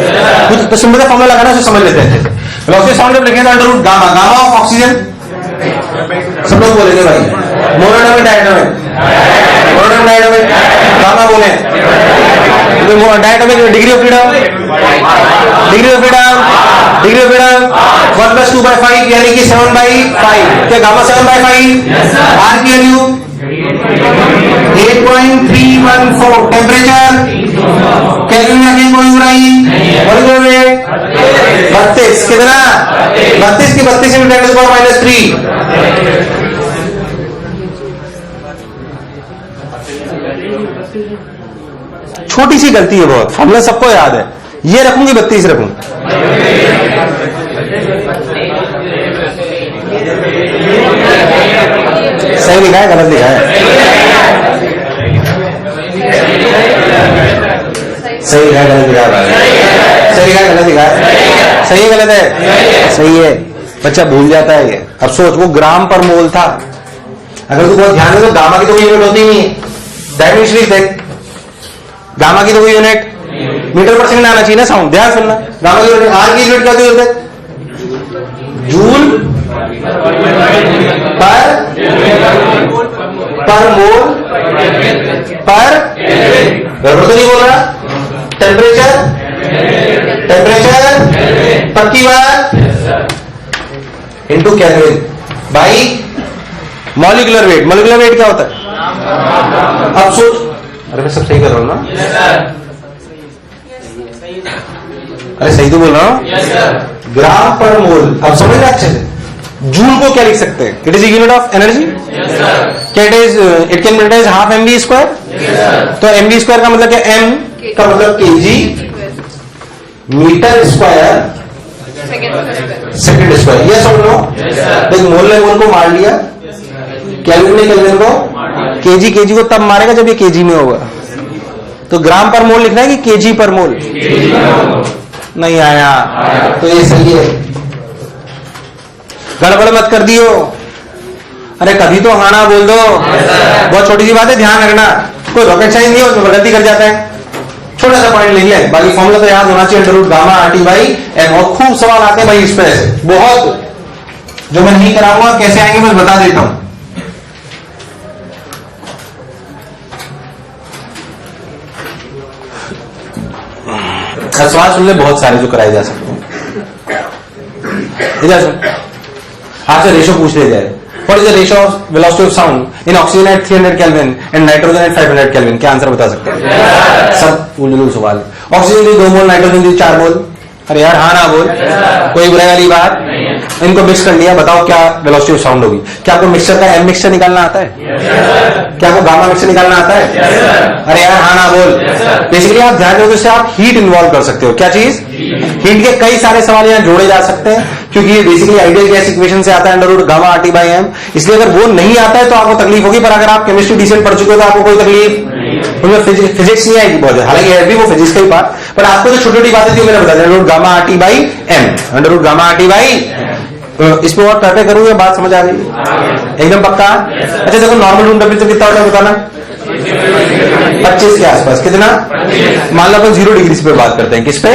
तो सिंपल सा फॉर्मूला लगाना है, समझ लेते हैं। वेलोसिटी साउंड जब लिखेंगे under root gamma, gamma of oxygen, सब लोग बोलेंगे भाई, monoatomic diatomic, monoatomic diatomic, gamma बोले, diatomic degree of freedom, degree of freedom, degree of freedom 1 + 2/5 यानी कि 7/5। क्या गामा 7/5? आर की वैल्यू 8.314। टेम्परेचर केल्विन में कहीं कोई बुराई? 32 कितना? 32 की 32 में 10⁻³ छोटी सी गलती है बहुत, फॉर्मूला सबको याद है। ये रखूंगी 32 रखूं, सही लिखा है गलत लिखा है? सही लिखा है गलत लिखा है? सही लिखा है गलत लिखा है? सही है गलत है? सही है। बच्चा भूल जाता है ये। अब सोच, वो ग्राम पर मोल था। अगर तू बहुत ध्यान दे तो गामा की तो कोई यूनिट होती नहीं है, डायमेंशनली देख, गामा की तो कोई यूनिट मीटर पर सेकंड आना चाहिए ना साउंड। ध्यान सुनना, गामा की यूनिट, आर की यूनिट क्या होती है? जूल पर मोल पर, गड़बड़ तो नहीं बोल रहा? टेम्परेचर पक्की बात? Into kelvin by molecular weight. Molecular weight क्या होता है? अब सोच, अरे मैं सब सही कर रहा हूं ना? अरे सही तो बोल रहा हूं। ग्राम पर मोल। अब समझ रहे अच्छे से? जूल को क्या लिख सकते हैं? It is unit of energy. क्या it is? It can be as half mv square. तो mv स्क्वायर का मतलब क्या? m का मतलब kg metre square second square. Yes और नो? तो मोल ने मोल को मार लिया, केल्विन ने केल्विन को, kg को तब मारेगा जब ये kg में होगा। तो ग्राम पर मोल लिखना है कि kg पर मोल? नहीं आया। तो ये सही है। गड़बड़ मत कर दियो। अरे कभी तो हाँ ना बोल दो। बहुत छोटी सी बात है, ध्यान रखना। कोई रॉकेट साइंस नहीं है, उसमें गलती कर जाता है। छोटा सा पॉइंट लिख ले, बाकी फॉर्मूला तो याद होना चाहिए, under root gamma R T by M. और खूब सवाल आते हैं भाई इस पे से, बहुत, जो मैं नहीं कराऊंगा कैसे आएंगे मैं बता देता हूं। सवाल सुन ले, बहुत सारे जो कराए जा सकते हैं। इधर सुन, आपसे रेशो पूछ ले जाए, what is the ratio of velocity of sound in oxygen at 300 kelvin and nitrogen at 500 kelvin? क्या आंसर बता सकते हैं? सब उल्लू सवाल। ऑक्सीजन की 2 मोल, नाइट्रोजन की 4 मोल। अरे यार हाँ ना बोल, कोई बुराई वाली बात? इनको मिक्स कर लिया, बताओ क्या वेलोसिटी ऑफ साउंड होगी? क्या आपको मिक्सचर का एम मिक्सचर निकालना आता है? क्या आपको गामा मिक्सचर निकालना आता है? अरे यार हाँ ना बोल। बेसिकली आप ध्यान दोगे से आप हीट इन्वॉल्व कर सकते हो। क्या चीज? हीट के कई सारे सवाल यहाँ जोड़े जा सकते हैं, क्योंकि ये बेसिकली आइडियल गैस इक्वेशन से आता है, under root gamma R T by M. इसलिए अगर वो नहीं आता है तो आपको तकलीफ होगी, पर अगर आप केमिस्ट्री डिसेंट पढ़ चुके हो तो आपको कोई तकलीफ, उनमें फिजिक्स नहीं आएगी बहुत, हालांकि है भी वो फिजिक्स का ही पार्ट, पर आपको जो छोटी छोटी बातें थी मैंने बता दिया। Under root gamma R T by M, under root gamma R T by. इसमें और टर्टे करूंगा, बात समझ आ गई एकदम पक्का? अच्छा देखो, नॉर्मल रूम टेम्परेचर कितना होता है बताना? 25 के आसपास। कितना? मान लो अपन 0 डिग्री पे बात करते हैं। किस पे?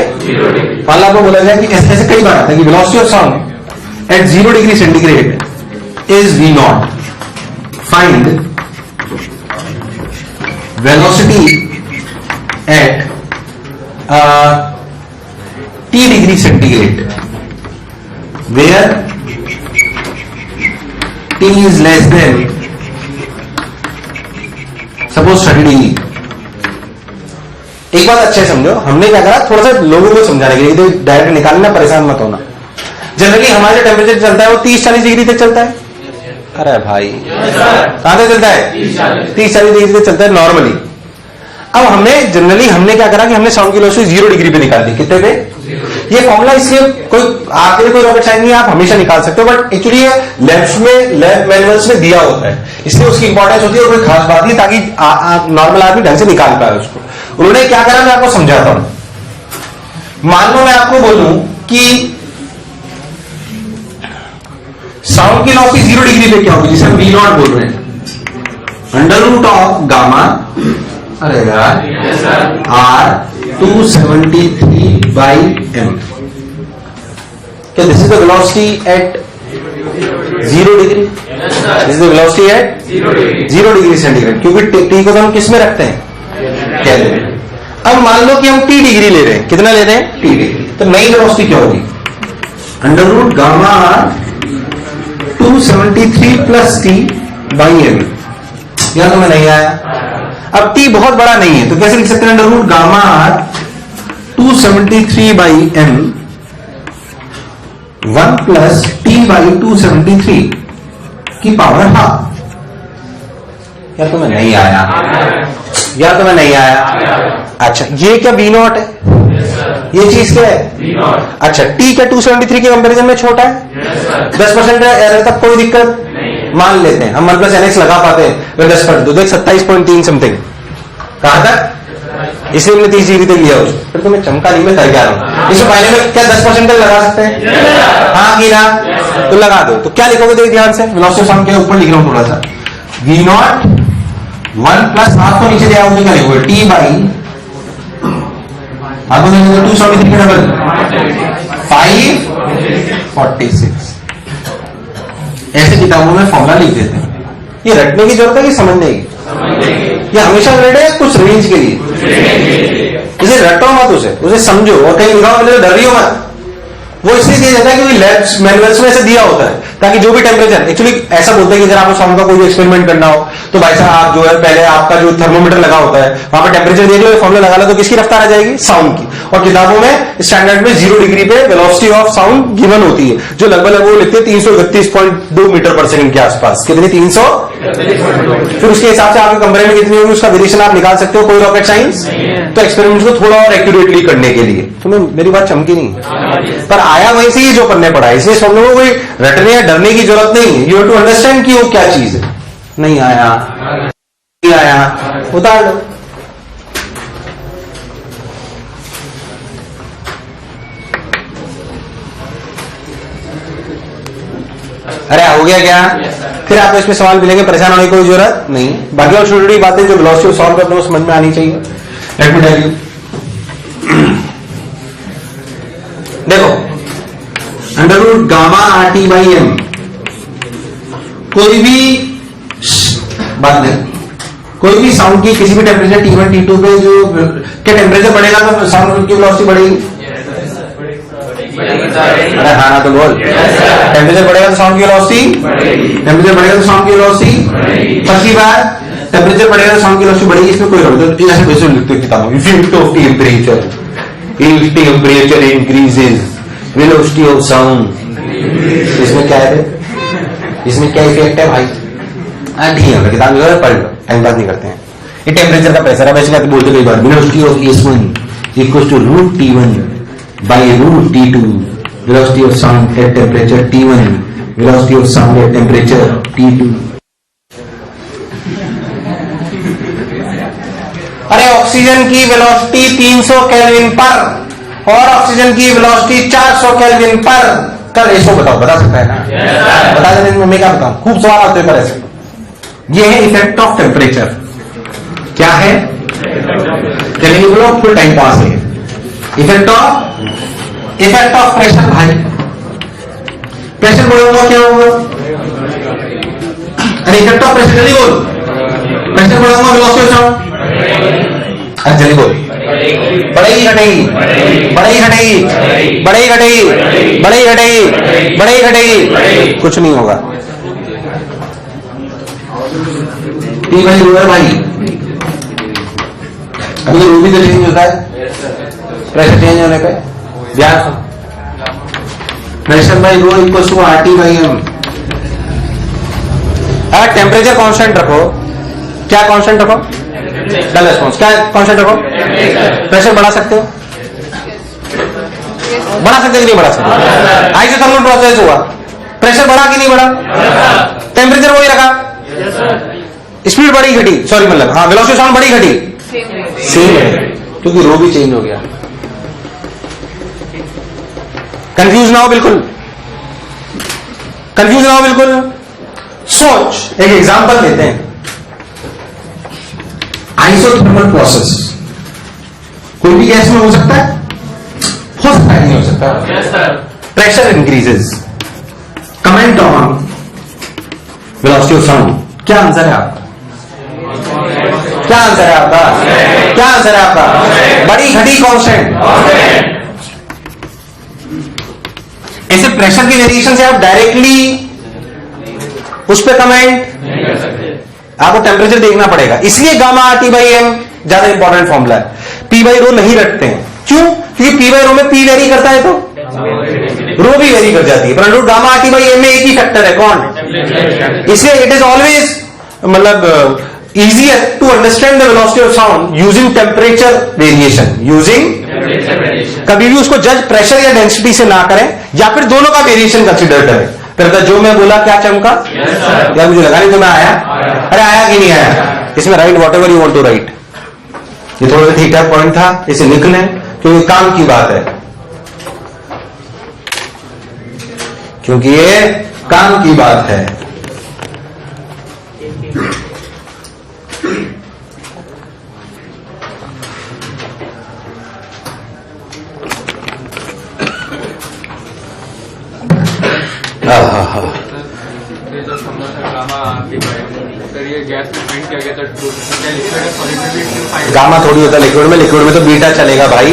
मान लो आपको बोला जाए कि ऐसे कई बार आता है कि velocity of sound eight 0 degree centigrade is v not. Find velocity at t degree centigrade where t is less than suppose 30 degree. एक बात अच्छे समझो, हमने क्या करा, थोड़ा सा लोगों को समझाने के लिए, तो डायरेक्ट निकालना, परेशान मत होना। जनरली हमारा जो टेम्परेचर चलता है वो 30-40 डिग्री तक चलता है। अरे भाई कहां तक चलता है? 30-40 डिग्री तक चलता है नॉर्मली। अब हमने क्या करा कि हमने साउंड की वेलोसिटी 0 डिग्री पे निकाल दी। कितने पे? ये फॉर्मूला इसलिए कोई आपके लिए कोई रॉकेट साइंस नहीं है, आप हमेशा निकाल सकते हो, बट एक्चुअली ये लैब मैनुअल्स में दिया होता है, इसलिए उसकी इंपॉर्टेंस होती है, और कोई खास बात नहीं, ताकि नॉर्मल आदमी ढंग से निकाल पाए उसको। उन्होंने क्या करा, मैं आपको समझाता हूं। मान लो मैं आपको बोलूं कि साउंड की वेलोसिटी 0 डिग्री पे क्या होगी, जिसे हम v नॉट बोल रहे हैं, अंडर रूट ऑफ गामा, अरे यार, R 273 by m। क्या this is the velocity at 0 degree? This is the velocity at 0 degree centigrade, क्योंकि t को तो हम किस में रखते हैं? केल्विन। अब मान लो कि हम t डिग्री ले रहे हैं। कितना ले रहे हैं? t degree. तो नई वेलोसिटी क्या होगी? Under root gamma R 273 plus t by m। यह तो मैं नहीं आया। अब t बहुत बड़ा नहीं है, तो कैसे लिख सकते हैं? Under root gamma R 273 by m 1 plus t by 273 की पावर हाफ। या तो मैं नहीं आया, या तो मैं नहीं आया। अच्छा, ये क्या v नॉट है? ये चीज क्या है? अच्छा, t क्या 273 के कंपैरिजन में छोटा है? 10% एरर, तब कोई दिक्कत मान लेते हैं हम, 1 प्लस nx लगा पाते हैं 10%, तो देख 27.3 समथिंग। कहां तक? इसलिए हमने 30 डिग्री तक लिया उसको। फिर तो मैं चमका नहीं, मैं कर क्या रहा हूं। इसमें फाइनल में क्या 10% तक लगा सकते हैं? हाँ कि ना? तो लगा दो। तो क्या लिखोगे देख ध्यान से, वेलोसिटी ऑफ साउंड के ऊपर लिख रहा हूं थोड़ा सा, v नॉट 1 प्लस हाफ को नीचे ले आओगे, क्या लिखोगे? t बाई आपको 273 के डबल 546। ऐसे किताबों में फॉर्मूला लिख देते हैं। ये रटने की जरूरत है कि समझने की? ये हमेशा रटे कुछ रेंज के लिए। इसे रटो मत, उसे समझो, और कहीं लिखा हो तो डरियो मत। वो इसलिए दिया जाता है क्योंकि लैब्स मैनुअल्स में ऐसा दिया होता है ताकि जो भी टेम्परेचर, एक्चुअली ऐसा बोलते हैं कि अगर आपको साउंड का कोई भी एक्सपेरिमेंट करना हो तो भाई साहब आप जो है पहले आपका जो थर्मोमीटर लगा होता है वहां पर टेम्परेचर देख लो, फॉर्मूला लगा लो तो किसकी रफ्तार आ जाएगी? साउंड की। और किताबों में स्टैंडर्ड में 0 डिग्री पे वेलोसिटी ऑफ साउंड गिवन होती है, जो लगभग वो लिखते हैं 331.2 मीटर पर सेकंड के आसपास। कितनी? 300। फिर उसके हिसाब से आपके कमरे में कितनी होगी उसका वेरिएशन आप निकाल सकते हो, कोई रॉकेट साइंस। तो एक्सपेरिमेंट को थोड़ा और एक्यूरेटली करने के लिए तुम्हें मेरी बात चमकी नहीं, पर आया वहीं से ही जो करने पड़ा, इसलिए सब लोगों को कोई रटने या डरने की जरूरत नहीं है। यू हैव टू अंडरस्टैंड कि वो क्या चीज है। नहीं आया, नहीं आया, उतार लो। अरे हो गया क्या? फिर आपको इसमें सवाल मिलेंगे, परेशान होने की कोई जरूरत नहीं। बाकी और छोटी छोटी बातें जो वेलोसिटी सॉल्व करते हैं समझ में आनी चाहिए। लेट मी टेल यू, देखो under root gamma R T by M, कोई भी बात नहीं, कोई भी साउंड की किसी भी टेम्परेचर T1 T2 पे जो क्या टेम्परेचर बढ़ेगा तो साउंड की वेलोसिटी बढ़ेगी। अरे हाँ ना तो बोल, टेम्परेचर बढ़ेगा तो साउंड की वेलोसिटी, टेम्परेचर बढ़ेगा तो साउंड की वेलोसिटी। फर्स्ट बात, टेम्परेचर बढ़ेगा तो साउंड की वेलोसिटी बढ़ेगी, इसमें कोई गलत नहीं। ऐसे कैसे लिखते हैं किताबों में? Effect of temperature, if temperature increases velocity of sound. इसमें क्या है? इसमें क्या इफेक्ट है भाई? ठीक है, किताब जो है पढ़ लो, टाइम पास नहीं करते हैं। ये टेम्परेचर का प्रेशर है, वैसे कहते बोलते कई बार velocity of S1 equal to root T1 by root T2, velocity of sound at temperature T1, velocity of sound at temperature T2। अरे ऑक्सीजन की वेलोसिटी 300 केल्विन पर और ऑक्सीजन की वेलोसिटी 400 केल्विन पर का रेशो बताओ, बता सकता है ना? बता देने में क्या बताऊं, खूब सवाल आते हैं ऐसे। ये है इफेक्ट ऑफ टेम्परेचर। क्या है? चलिए बोलो, फुल टाइम पास है। Effect of pressure. भाई प्रेशर बढ़ेगा क्या होगा? अरे इफेक्ट ऑफ प्रेशर, जल्दी बोल। प्रेशर बढ़ेगा वेलोसिटी ऑफ साउंड, अरे जल्दी बोल। बढ़ेगी घटेगी, बढ़ेगी घटेगी, बढ़ेगी घटेगी, बढ़ेगी घटेगी, बढ़ेगी घटेगी, कुछ नहीं होगा। T भाई रो है भाई, अभी तो रो भी तो चेंज होता है प्रेशर चेंज होने पे। ध्यान, pressure by rho equal to RT by M। अगर टेम्परेचर कांस्टेंट रखो, क्या कांस्टेंट रखो? Dull response. क्या कांस्टेंट रखो? प्रेशर बढ़ा सकते हो? बढ़ा सकते कि नहीं बढ़ा सकते? आइसोथर्मल प्रोसेस हुआ, प्रेशर बढ़ा कि नहीं बढ़ा? टेम्परेचर वही रखा, स्पीड बढ़ी घटी, सॉरी मतलब हाँ वेलोसिटी साउंड बढ़ी घटी सेम है, क्योंकि रो भी चेंज हो गया। कंफ्यूज ना हो बिल्कुल, कंफ्यूज ना हो बिल्कुल। सोच, एक एग्जांपल लेते हैं। आइसोथर्मल प्रोसेस कोई भी गैस में हो सकता है? हो सकता है, नहीं हो सकता? Pressure increases, comment on velocity of sound. क्या आंसर है आपका? क्या आंसर है आपका? क्या आंसर है आपका? बड़ी घटी कांस्टेंट। ऐसे प्रेशर की वेरिएशन से आप डायरेक्टली उस पर कमेंट नहीं कर सकते, आपको टेम्परेचर देखना पड़ेगा। इसलिए गामा RT बाई M ज्यादा इंपॉर्टेंट फॉर्मूला है। P बाई रो नहीं रखते हैं, क्यों? क्योंकि P बाई रो में P वेरी करता है तो रो भी वेरी कर जाती है, परंतु गामा RT बाई M में एक ही फैक्टर है, कौन? इसलिए इट इज ऑलवेज मतलब easier to understand the velocity of sound using temperature variation, using कभी भी उसको जज प्रेशर या डेंसिटी से ना करें, या फिर दोनों का वेरिएशन कंसीडर करें। फिर जो मैं बोला क्या चमका? या मुझे लगा नहीं तो मैं आया? अरे आया कि नहीं आया? इसमें write whatever you want to write. ये थोड़ा सा ठीक ठाक पॉइंट था, इसे लिख लें क्योंकि काम की बात है, क्योंकि ये काम की बात है। गामा थोड़ी होता लिक्विड में तो बीटा चलेगा भाई।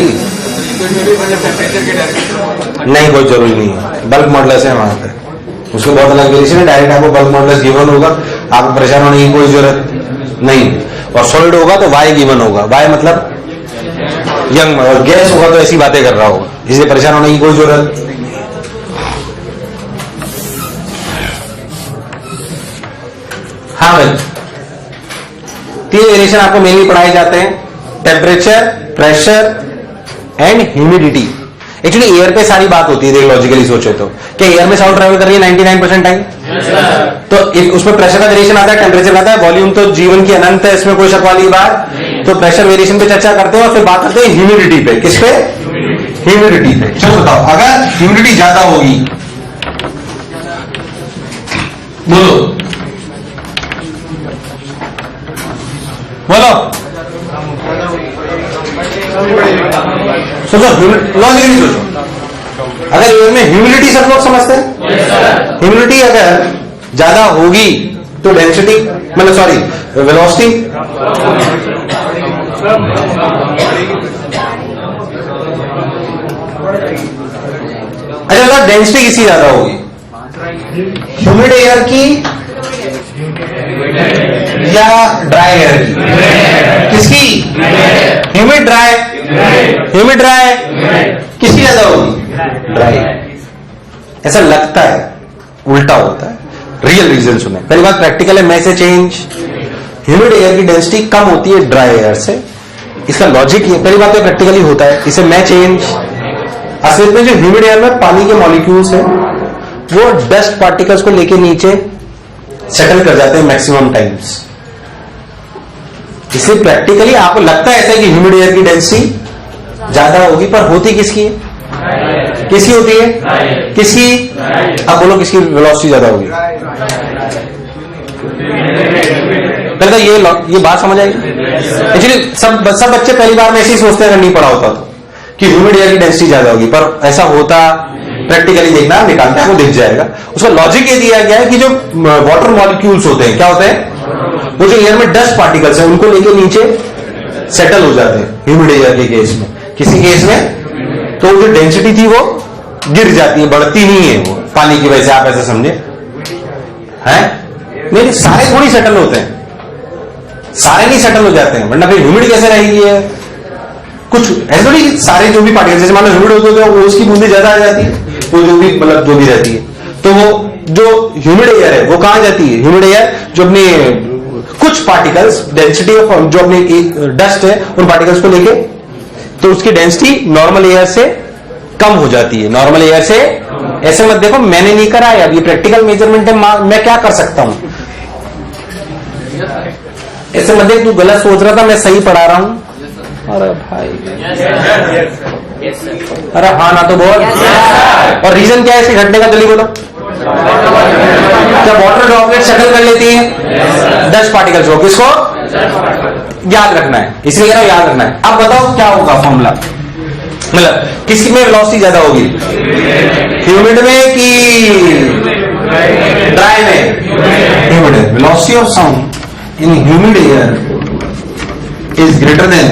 टेम्परेचर के डायरेक्शन नहीं, कोई जरूरी नहीं है, बल्क मॉडुलस है वहां पे, उसके बहुत अलग वेरिएशन है। डायरेक्ट आपको बल्क मॉडुलस गिवन होगा, आपको परेशान होने की कोई जरूरत नहीं। और सॉलिड होगा तो वाई गिवन होगा, वाई मतलब यंग, और गैस होगा तो ऐसी बातें कर रहा होगा, इसलिए परेशान होने की कोई जरूरत। हाँ भाई, 3 वेरिएशन आपको मेनली पढ़ाए जाते हैं, temperature, pressure and humidity. Actually air पे सारी बात होती है, देख लॉजिकली सोचो तो, क्या एयर में साउंड ट्रेवल कर रही है 99% टाइम? तो उसमें प्रेशर का वेरिएशन आता है, टेम्परेचर आता है, वॉल्यूम तो जीवन की अनंत है, इसमें कोई शक वाली बात। तो प्रेशर वेरिएशन पे चर्चा करते हैं और फिर बात करते हैं ह्यूमिडिटी पे। किस पे? ह्यूमिडिटी पे। चलो बताओ, अगर ह्यूमिडिटी ज्यादा होगी, बोलो बोलो, सोचो, लॉजिकली सोचो, अगर एयर में ह्यूमिडिटी सब लोग समझते हैं, ह्यूमिडिटी अगर ज्यादा होगी तो डेंसिटी, मतलब सॉरी वेलोसिटी, अच्छा डेंसिटी किसकी ज्यादा होगी? ह्यूमिड एयर की या ड्राई एयर की? किसकी? ह्यूमिड ड्राई, ह्यूमिड ड्राई किसकी ज्यादा होगी? ड्राई। ऐसा लगता है, उल्टा होता है, रियल रीजन सुने। पहली बात प्रैक्टिकल है, में से चेंज, ह्यूमिड एयर की डेंसिटी कम होती है ड्राई एयर से, इसका लॉजिक ये, पहली बात तो प्रैक्टिकली होता है, इसे में चेंज। असल में जो ह्यूमिड एयर में पानी के मॉलिक्यूल्स है वो डस्ट पार्टिकल्स को लेके नीचे सेटल कर जाते हैं मैक्सिमम टाइम्स, इसलिए प्रैक्टिकली आपको लगता है ऐसा कि ह्यूमिड एयर की डेंसिटी ज्यादा होगी, पर होती किसकी है? किसकी होती है? किसकी? अब बोलो किसकी वेलोसिटी ज्यादा होगी? पहले ये बात समझ आएगी। एक्चुअली सब बच्चे पहली बार में ऐसे ही सोचते हैं, अगर नहीं पढ़ा होता तो, कि ह्यूमिड एयर की डेंसिटी ज्यादा होगी, पर ऐसा होता प्रैक्टिकली देखना, निकालते हैं, वो दिख जाएगा। उसका लॉजिक ये दिया गया है कि जो वाटर मॉलिक्यूल्स होते हैं, क्या होते हैं? वो जो एयर में डस्ट पार्टिकल्स हैं उनको लेके नीचे सेटल हो जाते हैं ह्यूमिड एयर के केस में। किसी केस में तो जो डेंसिटी थी वो गिर जाती है, बढ़ती नहीं है वो पानी की वजह से, आप ऐसे समझे हैं? नहीं, सारे थोड़ी सेटल होते हैं, सारे नहीं सेटल हो जाते हैं, वरना फिर ह्यूमिड कैसे रहेगी है? कुछ ऐसे थोड़ी सारे जो भी पार्टिकल्स, जैसे मान लो ह्यूमिड होते हैं वो उसकी बूंदी ज्यादा आ जाती है, वो जो भी मतलब जो भी रहती है, तो वो जो ह्यूमिड एयर है वो कहां जाती है? ह्यूमिड एयर जो अपने कुछ पार्टिकल्स डेंसिटी ऑफ जो अपनी डस्ट है उन पार्टिकल्स को लेके, तो उसकी डेंसिटी नॉर्मल एयर से कम हो जाती है, नॉर्मल एयर से। ऐसे मत देखो, मैंने नहीं करा है, अब ये प्रैक्टिकल मेजरमेंट है, मैं क्या कर सकता हूं? ऐसे मत देख, तू गलत सोच रहा था, मैं सही पढ़ा रहा हूं। अरे भाई, अरे हाँ ना तो बोल। और रीजन क्या है इसके घटने का, जल्दी बोलो। क्या वाटर ड्रॉपलेट सेटल कर लेती है डस्ट पार्टिकल्स को? किसको याद रखना है, इसलिए कह रहा हूं याद रखना है। अब बताओ क्या होगा फॉर्मूला, मतलब किसकी में वेलोसिटी ज्यादा होगी? ह्यूमिड में कि ड्राई में? ह्यूमिड में। Velocity of sound in humid air is greater than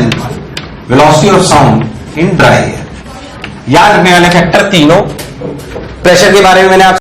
velocity of sound in dry air. याद रखने वाले फैक्टर तीनों। प्रेशर के बारे में मैंने आप